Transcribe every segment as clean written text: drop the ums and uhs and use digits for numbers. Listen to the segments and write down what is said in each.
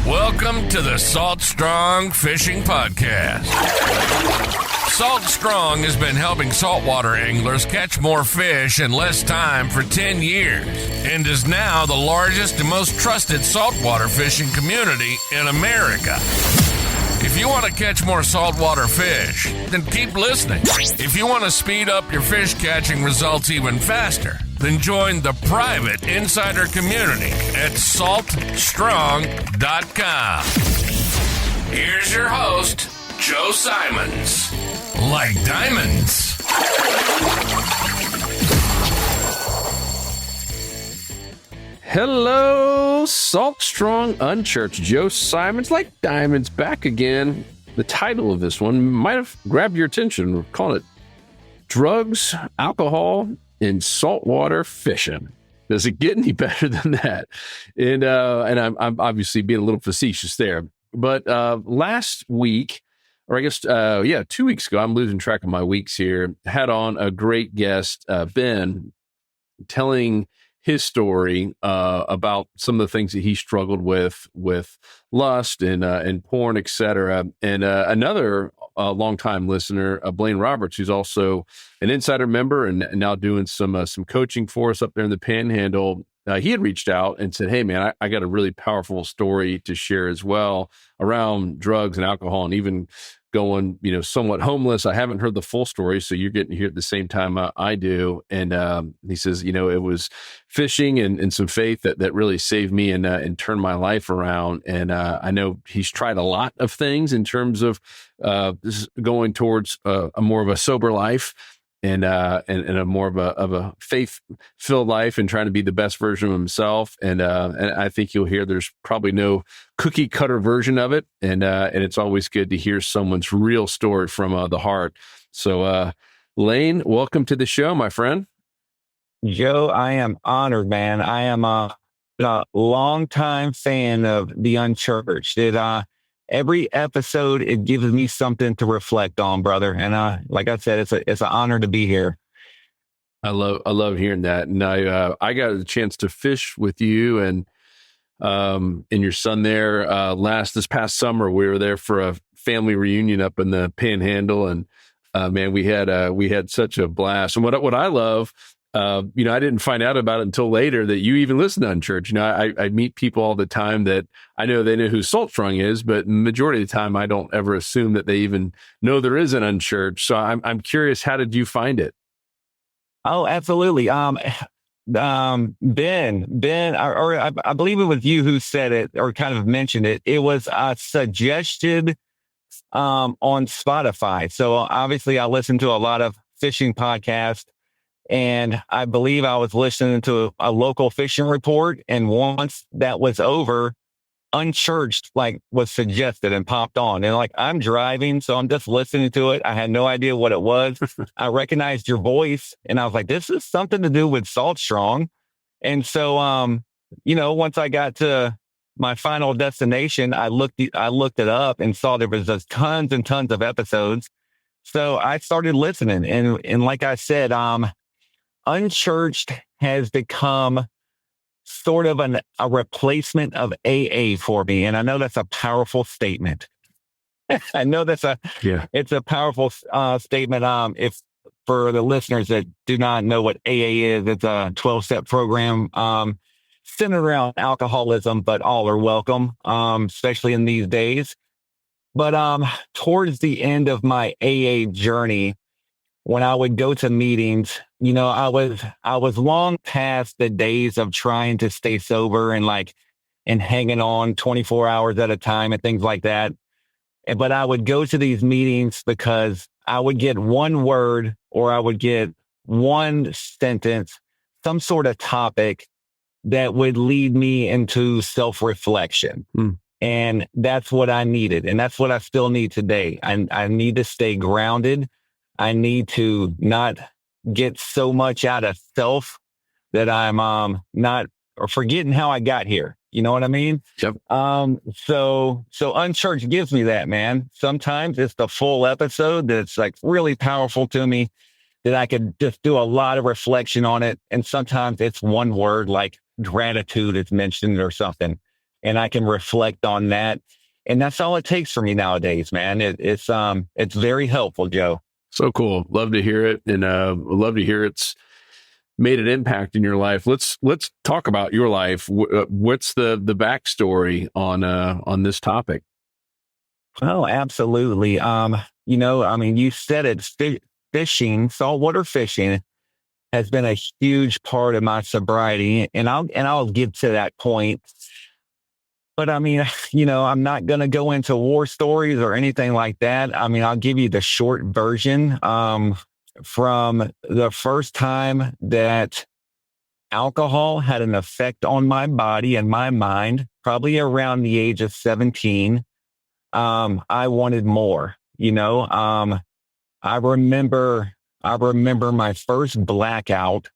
Welcome to the Salt Strong Fishing Podcast. Salt Strong has been helping saltwater anglers catch more fish in less time for 10 years and is now the largest and most trusted saltwater fishing community in America. If you want to catch more saltwater fish, then keep listening. If you want to speed up your fish catching results even faster, then join the private insider community at saltstrong.com. Here's your host, Joe Simons. Like diamonds. Hello, Salt Strong Unchurched. Joe Simons, like diamonds, back again. The title of this one might have grabbed your attention. We're calling it Drugs, Alcohol, and Saltwater Fishing. Does it get any better than that? And I'm obviously being a little facetious there. But last week, or I guess, 2 weeks ago, I'm losing track of my weeks here, had on a great guest, Ben, telling his story about some of the things that he struggled with lust and porn, etc. And another longtime listener, Blaine Roberts, who's also an insider member and now doing some coaching for us up there in the Panhandle. He had reached out and said, "Hey, man, I got a really powerful story to share as well around drugs and alcohol, and even going, somewhat homeless. I haven't heard the full story, so you're getting to hear it at the same time I do." And he says, it was fishing and some faith that really saved me and turned my life around. And I know he's tried a lot of things in terms of going towards a more of a sober life. And a more of a faith-filled life and trying to be the best version of himself. And I think you'll hear there's probably no cookie cutter version of it. And it's always good to hear someone's real story from the heart. So, Lane, welcome to the show, my friend. Joe, I am honored, man. I am a longtime fan of the Unchurched. Every episode, it gives me something to reflect on, brother. And like I said, it's an honor to be here. I love hearing that. And I got a chance to fish with you and your son there this past summer. We were there for a family reunion up in the Panhandle, and man, we had such a blast. And what I love. I didn't find out about it until later that you even listen to Unchurched. I meet people all the time that I know they know who Salt Strong is, but majority of the time I don't ever assume that they even know there is an Unchurched. So I'm curious, how did you find it? Oh, absolutely. Ben, or I believe it was you who said it or kind of mentioned it. It was suggested on Spotify. So obviously I listen to a lot of fishing podcasts. And I believe I was listening to a local fishing report. And once that was over, Unchurched was suggested and popped on. And I'm driving, so I'm just listening to it. I had no idea what it was. I recognized your voice and I was like, this is something to do with Salt Strong. And so, once I got to my final destination, I looked it up and saw there was just tons and tons of episodes. So I started listening. And like I said, Unchurched has become sort of a replacement of AA for me. And I know that's a powerful statement. I know it's a powerful statement. If for the listeners that do not know what AA is, it's a 12-step program centered around alcoholism, but all are welcome, especially in these days. But towards the end of my AA journey, when I would go to meetings, I was long past the days of trying to stay sober and hanging on 24 hours at a time and things like that. But I would go to these meetings because I would get one word or I would get one sentence, some sort of topic that would lead me into self-reflection. And that's what I needed. And that's what I still need today. I need to stay grounded. I need to not get so much out of self that I'm not or forgetting how I got here. You know what I mean? Yep. So Unchurched gives me that, man. Sometimes it's the full episode that's really powerful to me that I could just do a lot of reflection on it. And sometimes it's one word like gratitude is mentioned or something. and I can reflect on that. And that's all it takes for me nowadays, man. It's very helpful, Joe. So cool. Love to hear it. And love to hear it's made an impact in your life. Let's talk about your life. What's the backstory on this topic? Oh, absolutely. I mean, you said it, fishing, saltwater fishing has been a huge part of my sobriety, and I'll get to that point. But I mean, I'm not going to go into war stories or anything like that. I mean, I'll give you the short version. From the first time that alcohol had an effect on my body and my mind, probably around the age of 17, I wanted more. I remember my first blackout.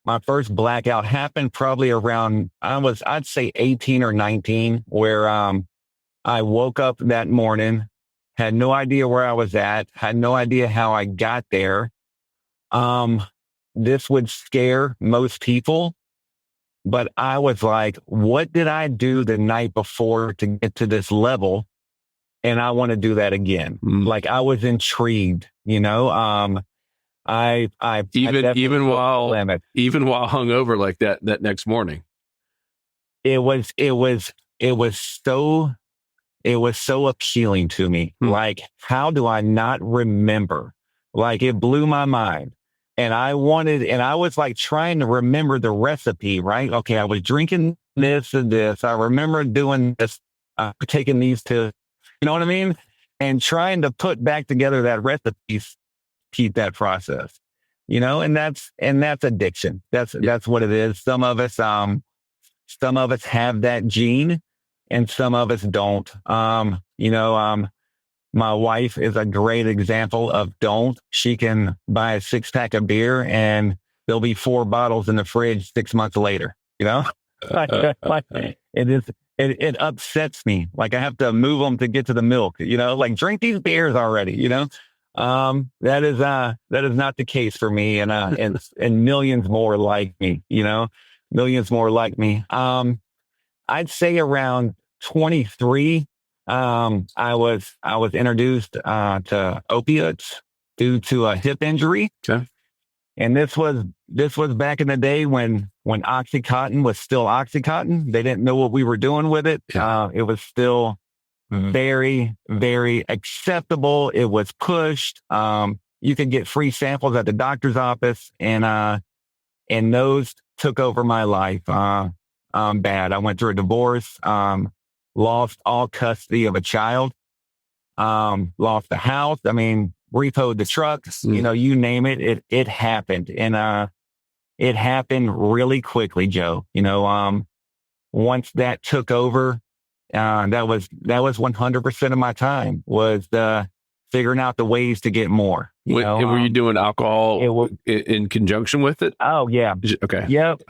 My first blackout happened probably around, I'd say 18 or 19, where I woke up that morning, had no idea where I was at, had no idea how I got there. This would scare most people, but I was like, what did I do the night before to get to this level? And I want to do that again. Like, I was intrigued, I even while hungover like that next morning. It was so appealing to me. Like, how do I not remember? Like, it blew my mind. And I was like trying to remember the recipe, right? Okay, I was drinking this and this. I remember doing this, taking these two, you know what I mean? And trying to put back together that recipe, keep that process, and that's addiction. That's what it is. Some of us have that gene and some of us don't. My wife is a great example of don't. She can buy a 6-pack of beer and there'll be 4 bottles in the fridge 6 months later, it upsets me. Like, I have to move them to get to the milk, like, drink these beers already, that is not the case for me. And millions more like me, millions more like me. I'd say around 23, I was introduced to opiates due to a hip injury. Okay. And this was back in the day when Oxycontin was still Oxycontin. They didn't know what we were doing with it. Yeah. It was still very, very acceptable. It was pushed. You could get free samples at the doctor's office, and those took over my life. Bad. I went through a divorce, lost all custody of a child, lost the house. I mean, repoed the trucks, you name it. It happened. And, it happened really quickly, Joe. Once that took over, that was 100% of my time was figuring out the ways to get more. And were you doing alcohol in conjunction with it? Oh yeah. Okay. Yep.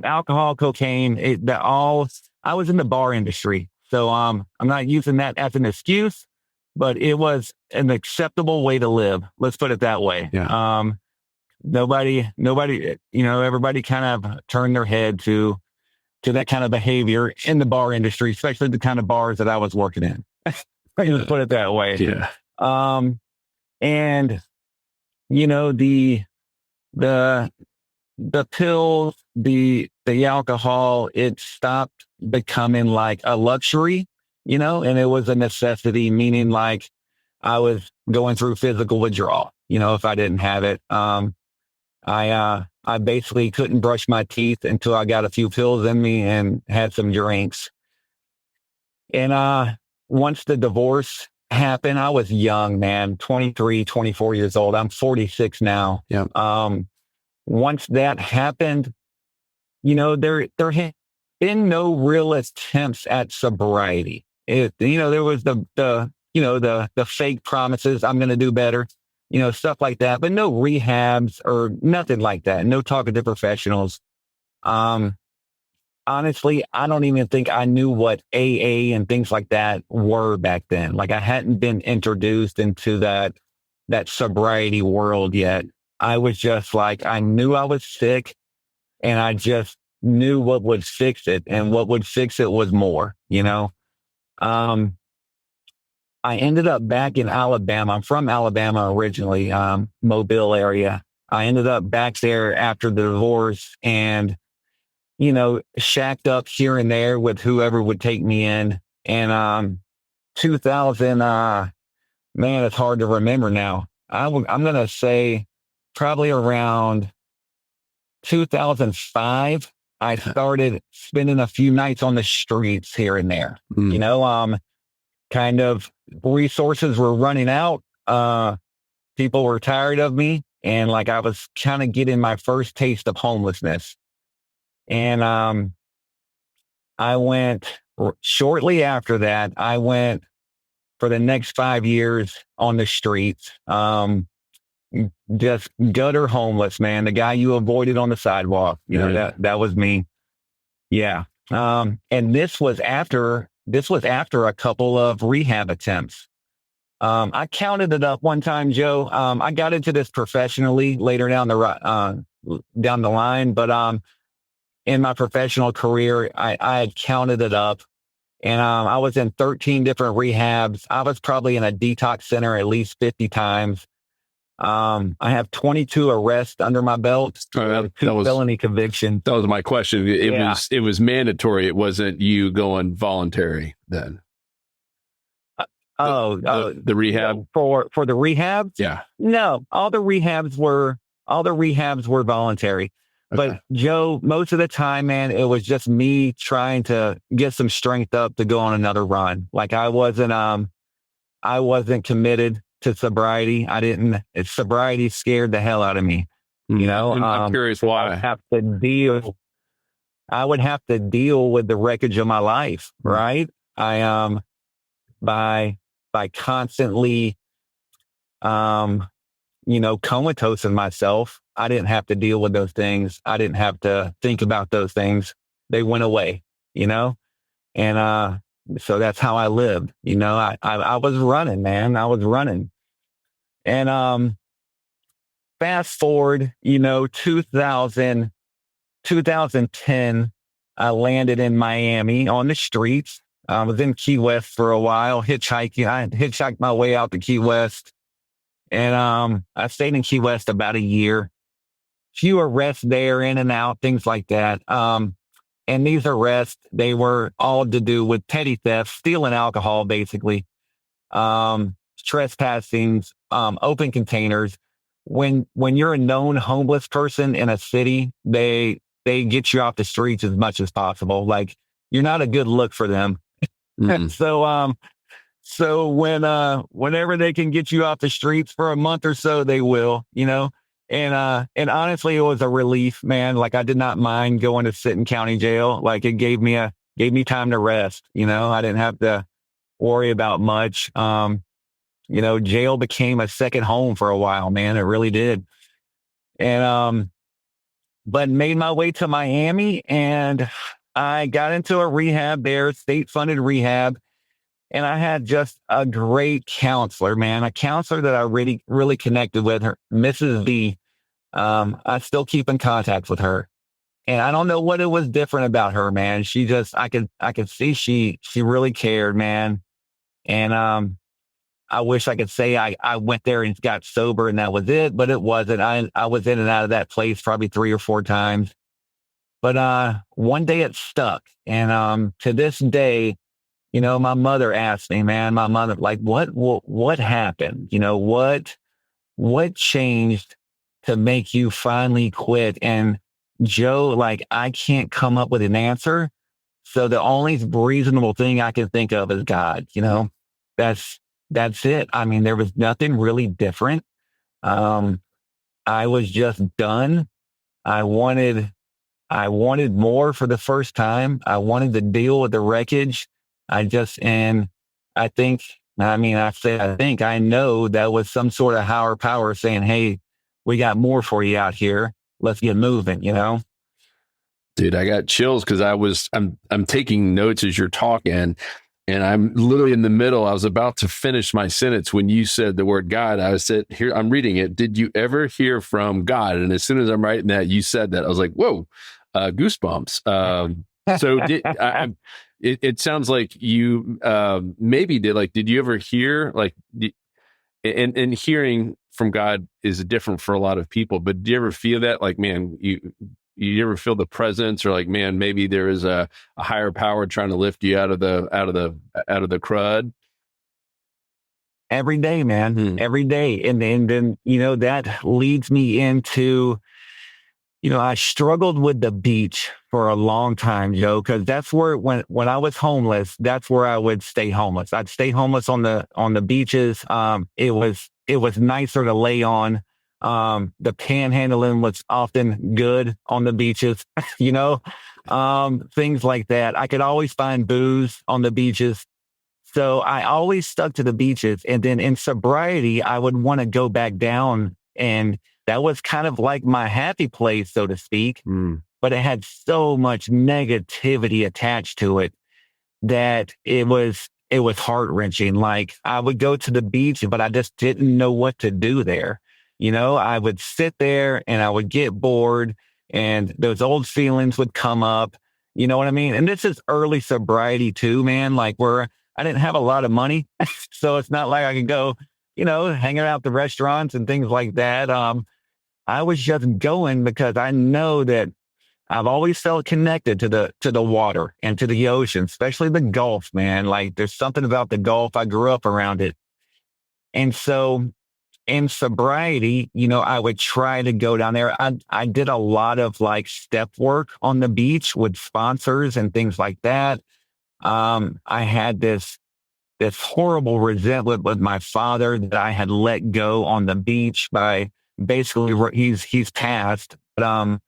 Alcohol, cocaine, I was in the bar industry. So, I'm not using that as an excuse, but it was an acceptable way to live. Let's put it that way. Yeah. Nobody, everybody kind of turned their head to that kind of behavior in the bar industry, especially the kind of bars that I was working in. Let's put it that way. Yeah. And the pills, the alcohol, it stopped becoming like a luxury, and it was a necessity, meaning like I was going through physical withdrawal, if I didn't have it. I basically couldn't brush my teeth until I got a few pills in me and had some drinks. And once the divorce happened, I was young, man, 23, 24 years old. I'm 46 now. Yeah. Once that happened, there had been no real attempts at sobriety. There was the fake promises, I'm going to do better, stuff like that, but no rehabs or nothing like that. No talking to professionals. Honestly, I don't even think I knew what AA and things like that were back then. Like, I hadn't been introduced into that sobriety world yet. I was just like, I knew I was sick and I just knew what would fix it, and what would fix it was more, Um, I ended up back in Alabama. I'm from Alabama originally, Mobile area. I ended up back there after the divorce and, shacked up here and there with whoever would take me in. And 2000, man, it's hard to remember now. I'm going to say probably around 2005, I started spending a few nights on the streets here and there. Kind of resources were running out. People were tired of me. And like I was kind of getting my first taste of homelessness. And I went shortly after that, I went for the next 5 years on the streets. Just gutter homeless, man. The guy you avoided on the sidewalk. That was me. Yeah. And this was after a couple of rehab attempts. I counted it up one time, Joe. I got into this professionally later down the line, but in my professional career, I had counted it up, and I was in 13 different rehabs. I was probably in a detox center at least 50 times. I have 22 arrests under my belt. That Two was felony convictions. That was my question. It was mandatory. It wasn't you going voluntary then. The rehab for the rehabs. Yeah. No, all the rehabs were voluntary. Okay. But Joe, most of the time, man, it was just me trying to get some strength up to go on another run. Like I wasn't committed to sobriety. Sobriety scared the hell out of me. I'm curious why. I would have to deal with the wreckage of my life, right? I by constantly comatose in myself, I didn't have to deal with those things. I didn't have to think about those things. They went away, and so that's how I lived. I was running, man. I was running. And fast forward, 2010, I landed in Miami on the streets. I was in Key West for a while, hitchhiking. I hitchhiked my way out to Key West. And I stayed in Key West about a year. Few arrests there, in and out, things like that. And these arrests, they were all to do with petty theft, stealing alcohol, basically. Trespassing, open containers. When you're a known homeless person in a city, they get you off the streets as much as possible. Like, you're not a good look for them. Mm-hmm. So whenever they can get you off the streets for a month or so, they will, and honestly, it was a relief, man. Like, I did not mind going to sit in county jail. Like, it gave me time to rest. I didn't have to worry about much. Jail became a second home for a while, man. It really did. And, but made my way to Miami, and I got into a rehab there, state-funded rehab. And I had just a great counselor, man, a counselor that I really, really connected with, her, Mrs. B. I still keep in contact with her. And I don't know what it was different about her, man. She just, I could see she really cared, man. And I wish I could say I went there and got sober and that was it, but it wasn't. I was in and out of that place probably 3 or 4 times. But one day it stuck. And to this day, my mother asked me, man, like, what happened? What changed to make you finally quit? And Joe, like, I can't come up with an answer. So the only reasonable thing I can think of is God, that's it. I mean, there was nothing really different. I was just done. I wanted more for the first time. I wanted to deal with the wreckage. I know that was some sort of higher power saying, hey, we got more for you out here. Let's get moving, Dude, I got chills because I'm taking notes as you're talking, and I'm literally in the middle. I was about to finish my sentence when you said the word God. I said, here, I'm reading it. Did you ever hear from God? And as soon as I'm writing that, you said that. I was like, whoa. goosebumps. So it sounds like you maybe did. Like, did you ever hear like? And hearing from God is different for a lot of people. But do you ever feel that, like, man, you ever feel the presence, or like, man, maybe there is a higher power trying to lift you out of the crud? Every day, man, every day. And then, that leads me into, I struggled with the beach for a long time, Joe, because that's where, when I was homeless, that's where I would stay homeless. I'd stay homeless on the beaches. It was nicer to lay on. The panhandling was often good on the beaches, things like that. I could always find booze on the beaches. So I always stuck to the beaches. And then in sobriety, I would want to go back down. And that was kind of like my happy place, so to speak. But it had so much negativity attached to it that it was heart wrenching. Like, I would go to the beach, but I just didn't know what to do there. I would sit there and I would get bored, and those old feelings would come up. You know what I mean? And this is early sobriety too, man. Like, where I didn't have a lot of money. So it's not like I could go, hanging out at the restaurants and things like that. I was just going because I know that I've always felt connected to the water and to the ocean, especially the Gulf, man. Like, there's something about the Gulf. I grew up around it. And so in sobriety, I would try to go down there. I did a lot of like step work on the beach with sponsors and things like that. I had this horrible resentment with my father that I had let go on the beach by basically, he's passed, but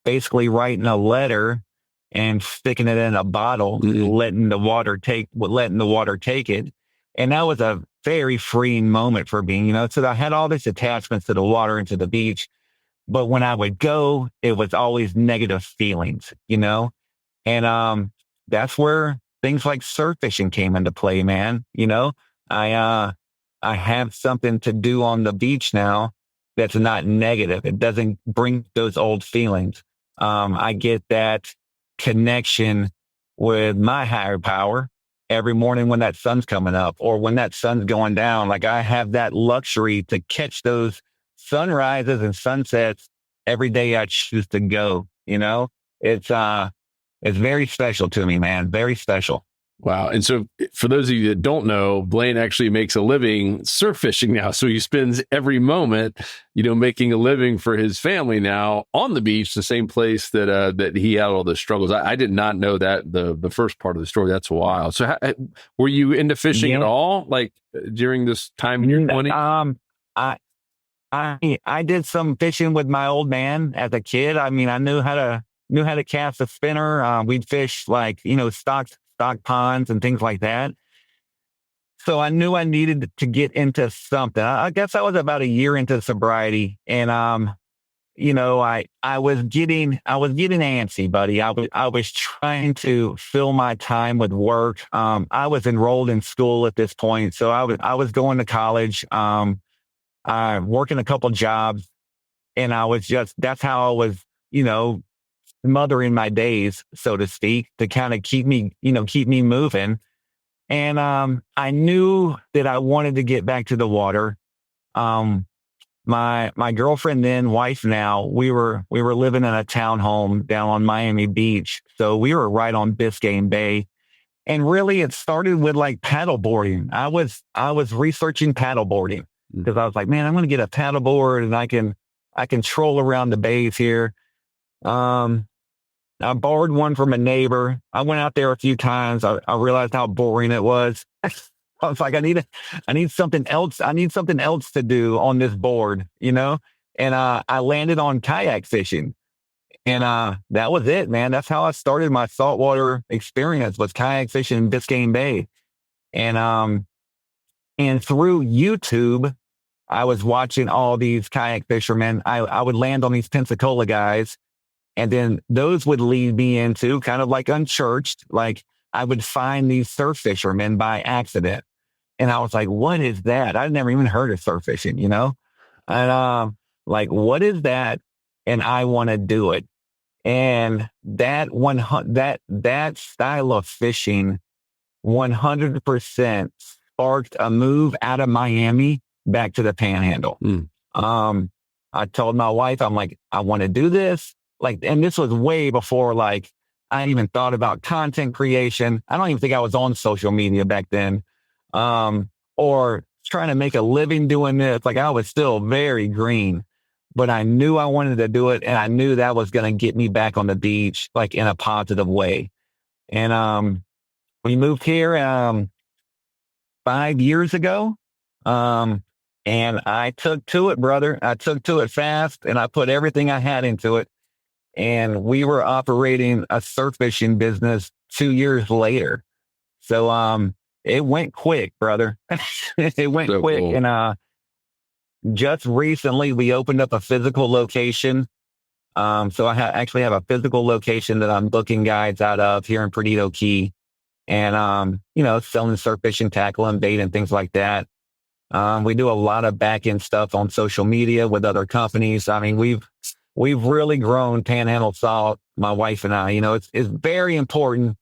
basically writing a letter and sticking it in a bottle, letting the water take it. And that was a very freeing moment for me, so I had all these attachments to the water and to the beach. But when I would go, it was always negative feelings, and that's where things like surf fishing came into play, man. I have something to do on the beach now that's not negative. It doesn't bring those old feelings. I get that connection with my higher power every morning when that sun's coming up or when that sun's going down. Like, I have that luxury to catch those sunrises and sunsets every day I choose to go. It's very special to me, man. Very special. Wow. And so for those of you that don't know, Blaine actually makes a living surf fishing now. So he spends every moment, making a living for his family now on the beach, the same place that he had all the struggles. I did not know that, the first part of the story. That's wild. So were you into fishing at all, like during this time in your 20s? I did some fishing with my old man as a kid. I mean, I knew how to cast a spinner. We'd fish like, stock ponds and things like that. So I knew I needed to get into something. I guess I was about a year into sobriety, and I was getting antsy, buddy. I was trying to fill my time with work. I was enrolled in school at this point, so I was going to college, working a couple jobs, and that's how I was, smothering my days, so to speak, to kind of keep me moving. And I knew that I wanted to get back to the water. My girlfriend, then wife now, we were living in a townhome down on Miami Beach. So we were right on Biscayne Bay. And really it started with like paddle boarding. I was researching paddle boarding because I was like, man, I'm going to get a paddle board and I can troll around the bays here. I borrowed one from a neighbor. I went out there a few times. I realized how boring it was. I was like, I need something else. I need something else to do on this board, And I landed on kayak fishing, and that was it, man. That's how I started my saltwater experience, was kayak fishing in Biscayne Bay, and through YouTube, I was watching all these kayak fishermen. I would land on these Pensacola guys. And then those would lead me into kind of like Unchurched. Like, I would find these surf fishermen by accident. And I was like, what is that? I'd never even heard of surf fishing, And like, what is that? And I want to do it. And that style of fishing 100% sparked a move out of Miami back to the Panhandle. Um, I told my wife, I'm like, I want to do this. Like, and this was way before like I even thought about content creation. I don't even think I was on social media back then. Or trying to make a living doing this. Like I was still very green, but I knew I wanted to do it. And I knew that was going to get me back on the beach, like in a positive way. And, we moved here, 5 years ago. And I took to it, brother. I took to it fast and I put everything I had into it. And we were operating a surf fishing business 2 years later. So, it went quick, brother. It went So quick. cool. And, just recently we opened up a physical location. So I actually have a physical location that I'm booking guides out of here in Perdido Key and, selling surf fishing tackle and bait and things like that. We do a lot of back end stuff on social media with other companies. I mean, we've really grown Panhandle Salt, my wife and I. It's very important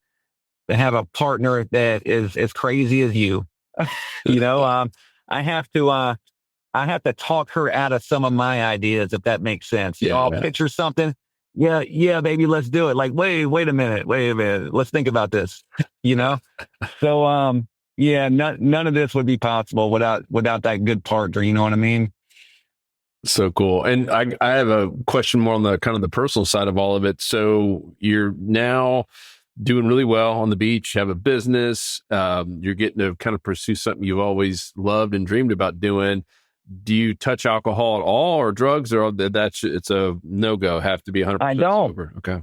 to have a partner that is as crazy as you. I have to talk her out of some of my ideas, if that makes sense. I'll picture something. Yeah, baby, let's do it. Like, wait a minute. Let's think about this. So, yeah, none of this would be possible without that good partner. You know what I mean? So cool. And I have a question more on the kind of the personal side of all of it. So you're now doing really well on the beach, have a business, you're getting to kind of pursue something you've always loved and dreamed about doing. Do you touch alcohol at all or drugs, or it's a no-go, have to be 100% I don't. sober? Okay.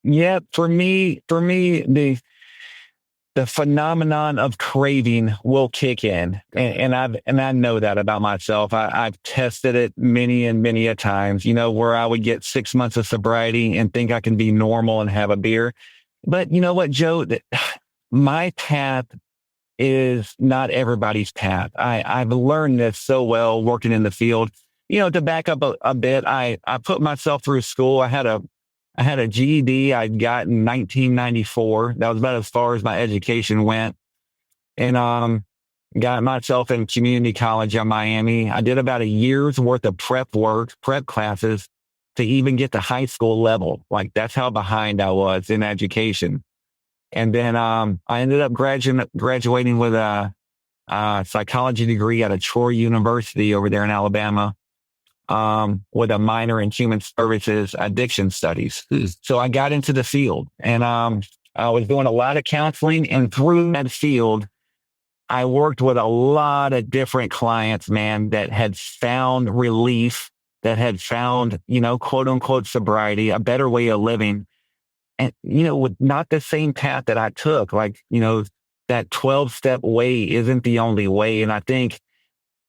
Yeah, for me, the phenomenon of craving will kick in. And I know that about myself. I've tested it many and many a times, where I would get 6 months of sobriety and think I can be normal and have a beer. But you know what, Joe, my path is not everybody's path. I've learned this so well working in the field. To back up a bit, I put myself through school. I had a GED I'd got in 1994. That was about as far as my education went. And got myself in community college in Miami. I did about a year's worth of prep classes to even get to high school level. Like that's how behind I was in education. And then I ended up graduating with a psychology degree at a Troy University over there in Alabama, with a minor in human services addiction studies. So I got into the field and I was doing a lot of counseling, and through that field, I worked with a lot of different clients, man, that had found relief, that had found, quote unquote sobriety, a better way of living. And, with not the same path that I took, like, that 12-step way isn't the only way. And I think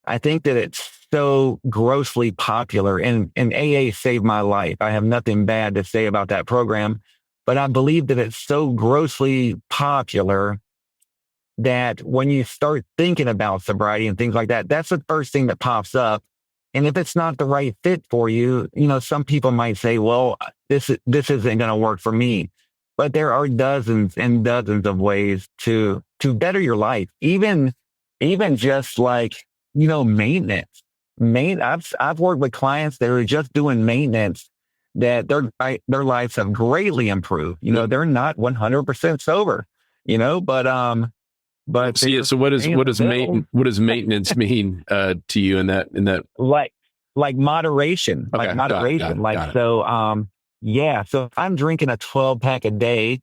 that it's so grossly popular, and AA saved my life. I have nothing bad to say about that program, but I believe that it's so grossly popular that when you start thinking about sobriety and things like that, that's the first thing that pops up. And if it's not the right fit for you, some people might say, well, this isn't going to work for me. But there are dozens and dozens of ways to better your life. Even just like, maintenance. I've worked with clients that are just doing maintenance that their lives have greatly improved. They're not 100% sober, but So what does maintenance mean to you in that? Like moderation, Okay, got it. So, yeah. So if I'm drinking a 12 pack a day,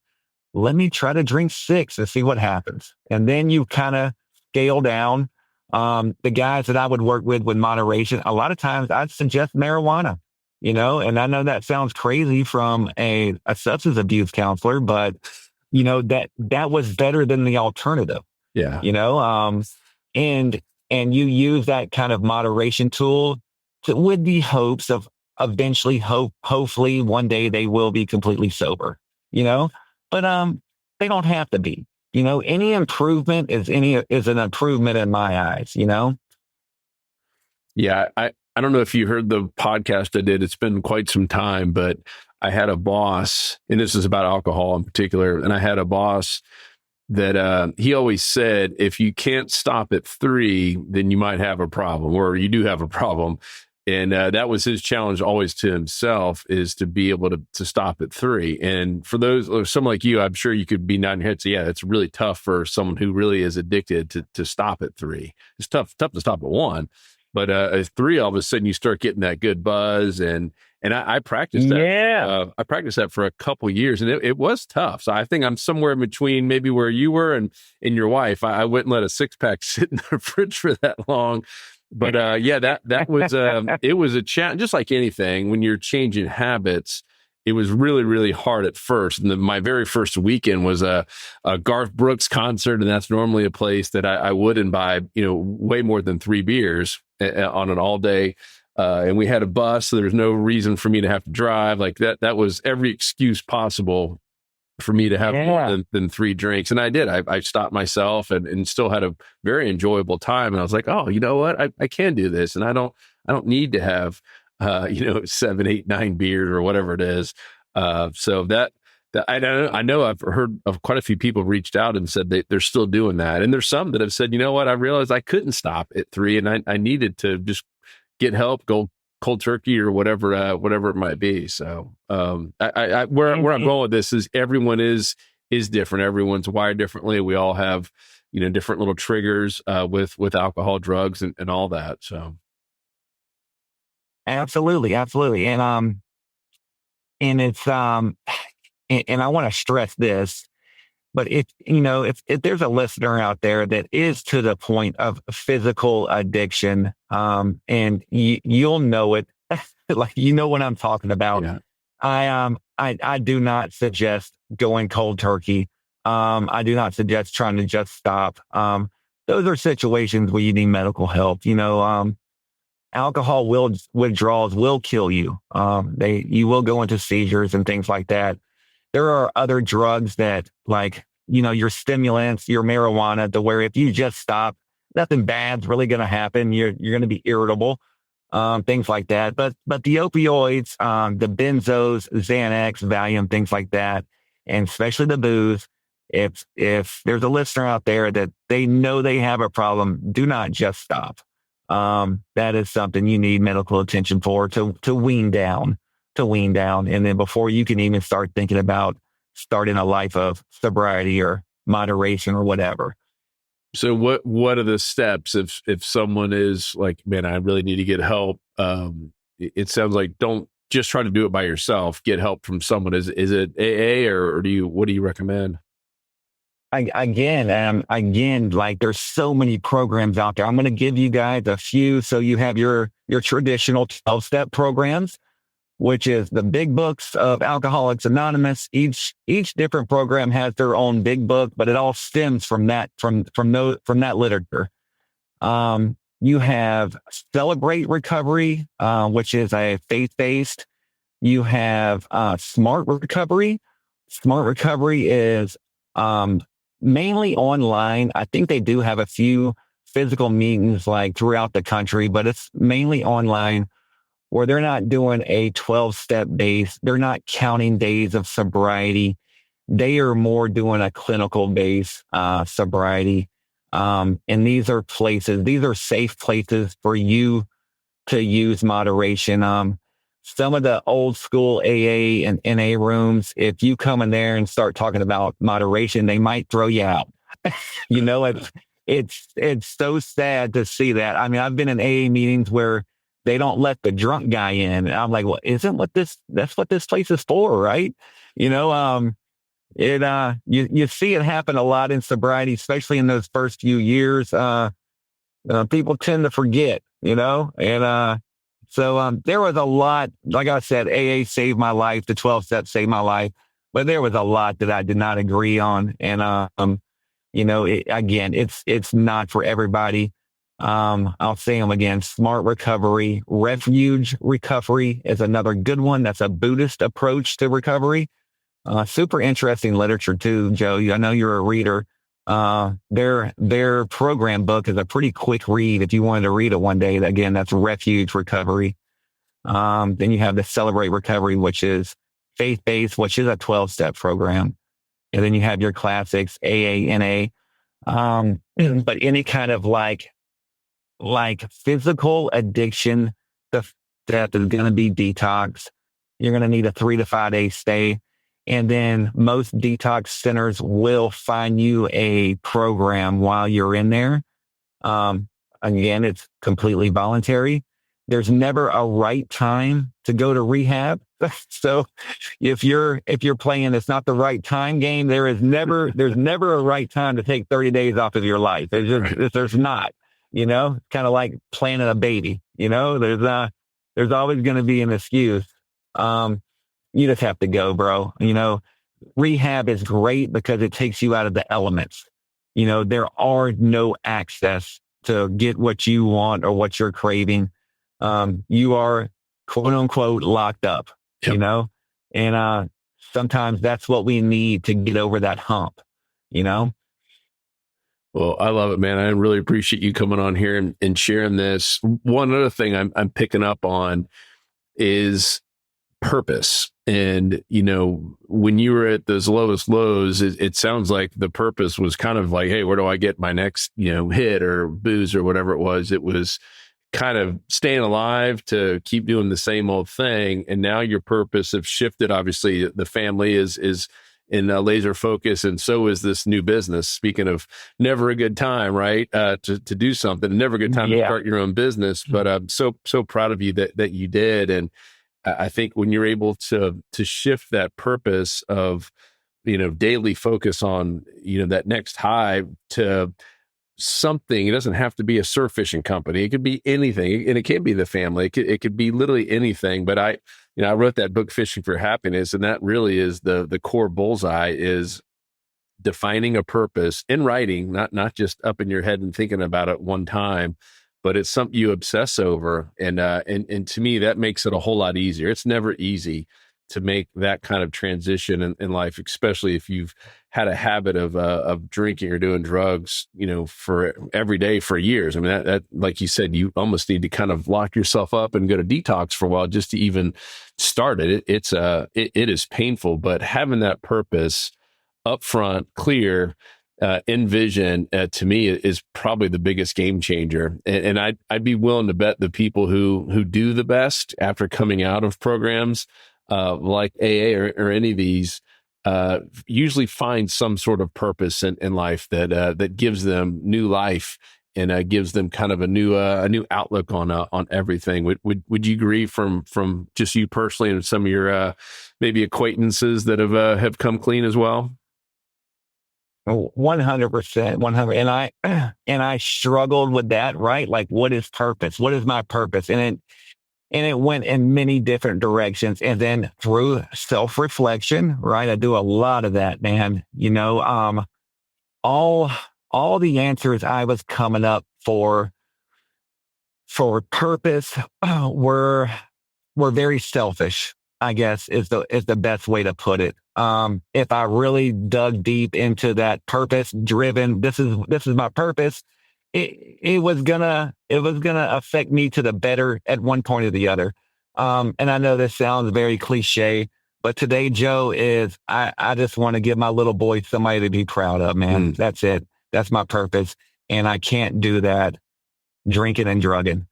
let me try to drink 6 and see what happens. And then you kind of scale down. The guys that I would work with moderation, a lot of times I'd suggest marijuana, and I know that sounds crazy from a substance abuse counselor, but that was better than the alternative. Yeah. And you use that kind of moderation tool with the hopes of eventually hopefully one day they will be completely sober, but they don't have to be. Any improvement is an improvement in my eyes. Yeah, I don't know if you heard the podcast I did. It's been quite some time, but I had a boss, and this is about alcohol in particular, and I had a boss that he always said, if you can't stop at 3, then you might have a problem, or you do have a problem. And that was his challenge always to himself, is to be able to stop at 3. And for those, or someone like you, I'm sure you could be nodding your head. So yeah, it's really tough for someone who really is addicted to stop at 3. It's tough to stop at 1, but at 3, all of a sudden you start getting that good buzz. And I practiced that. Yeah. I practiced that for a couple years, and it was tough. So I think I'm somewhere in between maybe where you were and your wife. I wouldn't let a 6-pack sit in the fridge for that long. But yeah, that was it was a challenge. Just like anything, when you're changing habits, it was really, really hard at first. And my very first weekend was a Garth Brooks concert, and that's normally a place that I wouldn't buy, way more than 3 beers on an all day. And we had a bus, so there's no reason for me to have to drive. Like that was every excuse possible for me to have more than 3 drinks. And I did. I stopped myself and still had a very enjoyable time. And I was like, oh, you know what? I can do this. And I don't need to have, 7, 8, 9 beers or whatever it is. So that I know I've heard of quite a few people reached out and said they're still doing that. And there's some that have said, you know what? I realized I couldn't stop at 3, and I needed to just get help, go cold turkey or whatever it might be. So where I'm going with this is everyone is different. Everyone's wired differently. We all have, different little triggers with alcohol, drugs, and all that. So Absolutely. And it's and I want to stress this, but if there's a listener out there that is to the point of physical addiction, and you'll know it, like, what I'm talking about. Yeah. I do not suggest going cold turkey. I do not suggest trying to just stop. Those are situations where you need medical help. Alcohol withdrawals will kill you. You will go into seizures and things like that. There are other drugs that, like, your stimulants, your marijuana, to where if you just stop, nothing bad's really going to happen. You're going to be irritable, things like that. But the opioids, the benzos, Xanax, Valium, things like that, and especially the booze, if there's a listener out there that they know they have a problem, do not just stop. That is something you need medical attention for, to wean down. And then before you can even start thinking about starting a life of sobriety or moderation or whatever. So what are the steps if someone is like, man, I really need to get help? It sounds like don't just try to do it by yourself. Get help from someone. Is it AA or what do you recommend? Again, like, there's so many programs out there. I'm going to give you guys a few. So you have your traditional 12-step programs, which is the big books of Alcoholics Anonymous. Each different program has their own big book, but it all stems from that that literature. You have Celebrate Recovery, which is a faith-based. You have Smart Recovery. Smart Recovery is mainly online. I think they do have a few physical meetings like throughout the country, but it's mainly online, where they're not doing a 12-step base. They're not counting days of sobriety. They are more doing a clinical base sobriety. And these are safe places for you to use moderation. Some of the old school AA and NA rooms, if you come in there and start talking about moderation, they might throw you out. It's so sad to see that. I mean, I've been in AA meetings where they don't let the drunk guy in. And I'm like, well, that's what this place is for, right? You see it happen a lot in sobriety, especially in those first few years. People tend to forget, so there was a lot, like I said, AA saved my life. The 12 steps saved my life, but there was a lot that I did not agree on. And, it's not for everybody. I'll say them again. Smart Recovery. Refuge Recovery is another good one. That's a Buddhist approach to recovery. Super interesting literature too, Joe. I know you're a reader. Their program book is a pretty quick read if you wanted to read it one day. Again, that's Refuge Recovery. Then you have the Celebrate Recovery, which is faith-based, which is a 12-step program. And then you have your classics, AA, NA. But any kind of like physical addiction that is going to be detox. You're going to need a 3 to 5 day stay. And then most detox centers will find you a program while you're in there. Again, it's completely voluntary. There's never a right time to go to rehab. So if you're playing it's not the right time game, there's never a right time to take 30 days off of your life. There's not, kind of like planning a baby, there's always going to be an excuse. You just have to go, bro. Rehab is great because it takes you out of the elements. There are no access to get what you want or what you're craving. You are quote unquote locked up, and sometimes that's what we need to get over that hump, Well, I love it, man. I really appreciate you coming on here and sharing this. One other thing I'm picking up on is purpose. And, when you were at those lowest lows, it sounds like the purpose was kind of like, hey, where do I get my next, hit or booze or whatever it was? It was kind of staying alive to keep doing the same old thing. And now your purpose have shifted. Obviously, the family is in laser focus, and so is this new business. Speaking of never a good time, right? To do something, never a good time to start your own business. But I'm so proud of you that you did. And I think when you're able to shift that purpose of, daily focus on, that next high to something, it doesn't have to be a surf fishing company. It could be anything, and it can be the family. It could be literally anything. But I wrote that book, Fishing for Happiness, and that really is the core bullseye is defining a purpose in writing, not just up in your head and thinking about it one time, but it's something you obsess over. And to me, that makes it a whole lot easier. It's never easy to make that kind of transition in life, especially if you've had a habit of drinking or doing drugs, for every day for years. I mean, that like you said, you almost need to kind of lock yourself up and go to detox for a while just to even start it. It is painful, but having that purpose upfront, clear, in vision, to me is probably the biggest game changer. And I'd be willing to bet the people who do the best after coming out of programs like AA or any of these usually find some sort of purpose in life that gives them new life and gives them kind of a new outlook on everything. Would you agree from just you personally and some of your maybe acquaintances that have come clean as well? 100%, 100. And I struggled with that, right? Like, what is purpose? What is my purpose? And it went in many different directions. And then through self-reflection, right? I do a lot of that, man. All the answers I was coming up for purpose were very selfish, I guess is the best way to put it. If I really dug deep into that purpose driven, this is my purpose, it was gonna affect me to the better at one point or the other. And I know this sounds very cliche, but today, Joe, is I just want to give my little boy somebody to be proud of, man. That's it. That's my purpose. And I can't do that drinking and drugging,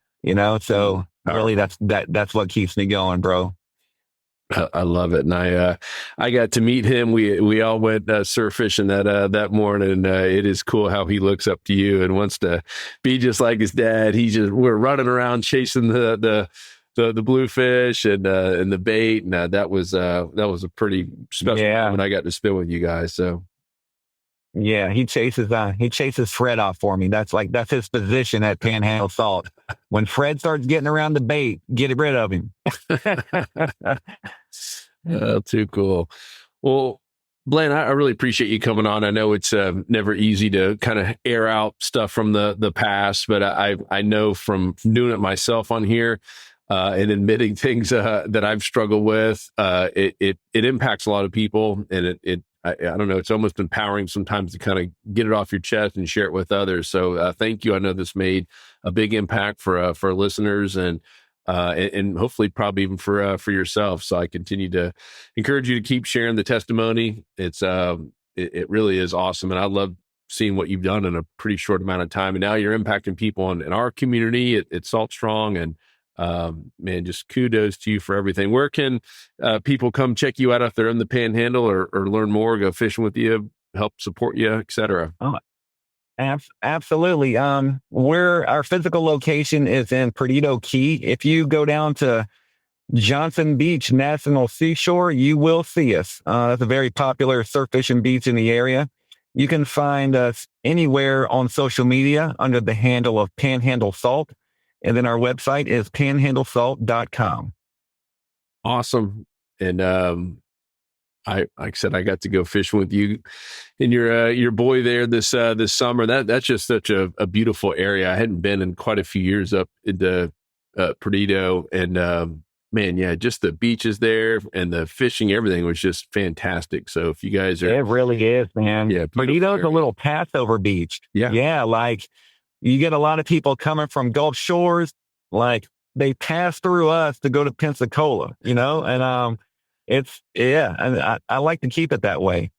so really that's what keeps me going, bro. I love it. And I got to meet him. We all went surf fishing that morning. It is cool how he looks up to you and wants to be just like his dad. We're running around chasing the bluefish and the bait. And that was a pretty special moment I got to spend with you guys. So. Yeah, he chases Fred off for me. That's his position at Panhandle Salt. When Fred starts getting around the bait, get rid of him. Too cool. Well, Blaine, I really appreciate you coming on. I know it's never easy to kind of air out stuff from the past, but I know from doing it myself on here and admitting things that I've struggled with, it impacts a lot of people, and I don't know, it's almost empowering sometimes to kind of get it off your chest and share it with others. So thank you. I know this made a big impact for listeners, and and hopefully probably even for yourself. So I continue to encourage you to keep sharing the testimony. It really is awesome. And I love seeing what you've done in a pretty short amount of time. And now you're impacting people in our community at Salt Strong. And man, just kudos to you for everything. Where can people come check you out if they're in the Panhandle, or learn more, go fishing with you, help support you, etc.? Oh, absolutely. Where our physical location is in Perdido Key. If you go down to Johnson Beach National Seashore, you will see us. That's a very popular surf fishing beach in the area. You can find us anywhere on social media under the handle of Panhandle Salt. And then our website is panhandlesalt.com. Awesome. And like I said, I got to go fishing with you and your boy there this summer. That's just such a beautiful area. I hadn't been in quite a few years up into Perdido, and man, yeah, just the beaches there and the fishing, everything was just fantastic. So if you guys are, it really is, man. Yeah, Perdido's a little Passover beach. Yeah, like you get a lot of people coming from Gulf Shores, like they pass through us to go to Pensacola, and and I like to keep it that way.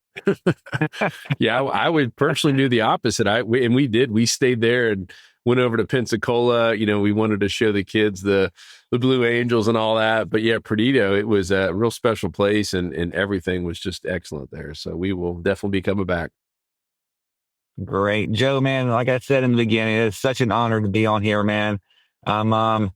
Yeah, I would personally do the opposite. We stayed there and went over to Pensacola. We wanted to show the kids the Blue Angels and all that. But yeah, Perdido, it was a real special place, and everything was just excellent there. So we will definitely be coming back. Great. Joe, man, like I said in the beginning, it's such an honor to be on here, man. I'm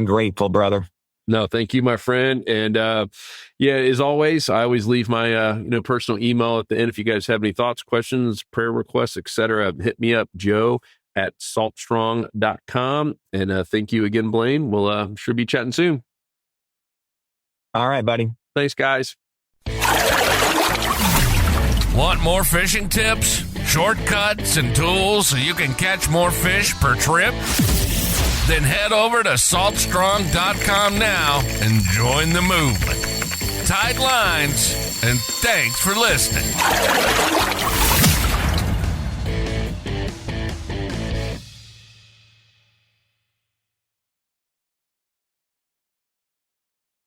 grateful, brother. No, thank you, my friend. And as always, I always leave my personal email at the end. If you guys have any thoughts, questions, prayer requests, etc., hit me up, joe@saltstrong.com. And thank you again, Blaine. We'll sure be chatting soon. All right, buddy. Thanks, guys. Want more fishing tips, shortcuts, and tools so you can catch more fish per trip? Then head over to saltstrong.com now and join the movement. Tight lines, and thanks for listening.